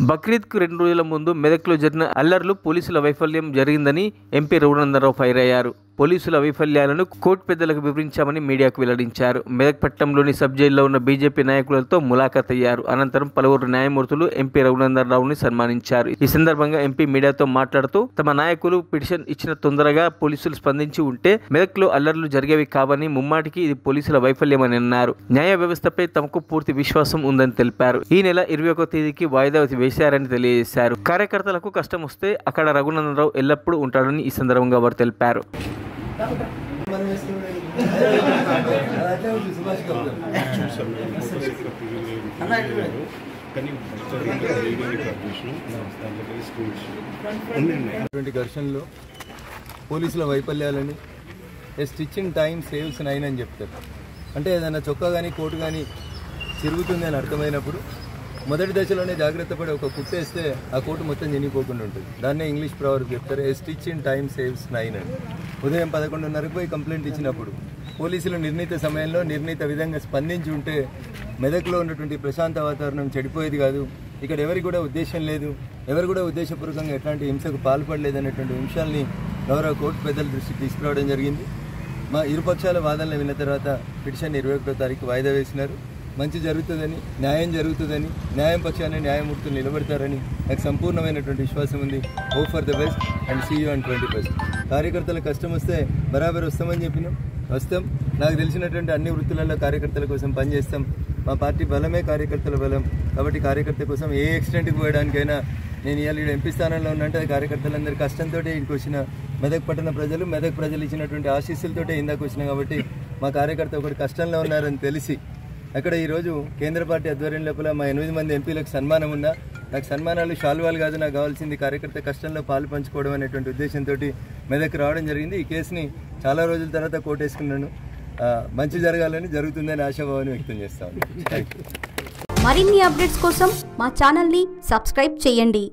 బక్రీద్కు 2 రోజుల ముందు మెదక్లో జరిగిన అల్లర్లు పోలీసుల వైఫల్యం జరిగిందని ఎంపీ రఘునందనరావు ఫైర్ అయ్యారు. పోలీసుల వైఫల్యాలను కోర్టు పెద్దలకు వివరించామని మీడియాకు వెల్లడించారు. మెదక్ పట్టణంలోని సబ్ జైల్లో ఉన్న బీజేపీ నాయకులతో ములాఖాత్ అయ్యారు. అనంతరం పలువురు న్యాయమూర్తులు ఎంపీ రఘునందనరావుని సన్మానించారు. ఈ సందర్భంగా ఎంపీ మీడియాతో మాట్లాడుతూ తమ నాయకులు పిటిషన్ ఇచ్చిన తొందరగా పోలీసులు స్పందించి ఉంటే మెదక్లో అల్లర్లు జరిగేవి కావని, ముమ్మాటికి ఇది పోలీసుల వైఫల్యమని అన్నారు. న్యాయ వ్యవస్థపై తమకు పూర్తి విశ్వాసం ఉందని తెలిపారు. ఈ నెల 21వ తేదీకి వాయిదా వేశారని తెలియజేశారు. కార్యకర్తలకు కష్టం వస్తే అక్కడ రఘునందనరావు ఎల్లప్పుడూ ఉంటాడని ఈ సందర్భంగా వారు తెలిపారు. ఘర్షణలో పోలీసుల వైఫల్యాలని స్టిచ్ ఇన్ టైం సేవ్స్ 9 అని చెప్తారు. అంటే ఏదైనా చొక్కా కానీ కోటు కానీ చిరుగుతుంది అని అర్థమైనప్పుడు మొదటి దశలోనే జాగ్రత్త పడి ఒక కుట్టేస్తే ఆ కోటు మొత్తం చినిగిపోకుండా ఉంటుంది. దాన్నే ఇంగ్లీష్ ప్రావర్బ్ చెప్తారు, ఏ స్టిచ్ ఇన్ టైం సేవ్స్ 9 అని. ఉదయం 11:30కు పోయి కంప్లైంట్ ఇచ్చినప్పుడు పోలీసులు నిర్ణీత సమయంలో నిర్ణీత విధంగా స్పందించి ఉంటే మెదక్లో ఉన్నటువంటి ప్రశాంత వాతావరణం చెడిపోయేది కాదు. ఇక్కడ ఎవరికి కూడా ఉద్దేశం లేదు, ఎవరు కూడా ఉద్దేశపూర్వకంగా ఎట్లాంటి హింసకు పాల్పడలేదు అనేటువంటి అంశాలని గౌరవ కోర్టు పెద్దల దృష్టికి తీసుకురావడం జరిగింది. మా ఇరుపక్షాల వాదనలు విన్న తర్వాత పిటిషన్ 21వ తారీఖు వాయిదా వేసినారు. మంచి జరుగుతుందని, న్యాయం జరుగుతుందని, న్యాయం పక్షాన్ని న్యాయమూర్తులు నిలబడతారని నాకు సంపూర్ణమైనటువంటి విశ్వాసం ఉంది. Hope for the best and see you on 21st. కార్యకర్తలకు కష్టం వస్తే బరాబర్ వస్తామని చెప్పినాం, వస్తాం. నాకు తెలిసినటువంటి అన్ని వృత్తులలో కార్యకర్తల కోసం పనిచేస్తాం. మా పార్టీ బలమే కార్యకర్తల బలం. కాబట్టి కార్యకర్త కోసం ఏ ఎక్స్టెంట్కి పోయడానికైనా నేను ఇవాళ ఎంపీ స్థానంలో ఉన్నంటే అది కార్యకర్తలందరి కష్టంతో ఇంటికి వచ్చిన మెదక్ పట్టణ ప్రజలు, మెదక్ ప్రజలు ఇచ్చినటువంటి ఆశీస్సులతో ఇందాక వచ్చిన కాబట్టి మా కార్యకర్త ఒకటి కష్టంలో ఉన్నారని తెలిసి అక్కడ ఈరోజు కేంద్ర పార్టీ ఆధ్వర్యం లోపల మా 8 మంది ఎంపీలకు సన్మానం ఉన్నా. నాకు సన్మానాలు శాలువాలు కాదు, నాకు కావాల్సింది కార్యకర్త కష్టంలో పాలు పంచుకోవడం అనేటువంటి ఉద్దేశంతో మెదక్ రావడం జరిగింది. ఈ కేసుని చాలా రోజుల తర్వాత కోర్టేసుకున్నాను. మంచి జరగాలని, జరుగుతుందని ఆశాభావాన్ని వ్యక్తం చేస్తాను. మరిన్ని అప్డేట్స్ కోసం మా ఛానల్ని సబ్స్క్రైబ్ చేయండి.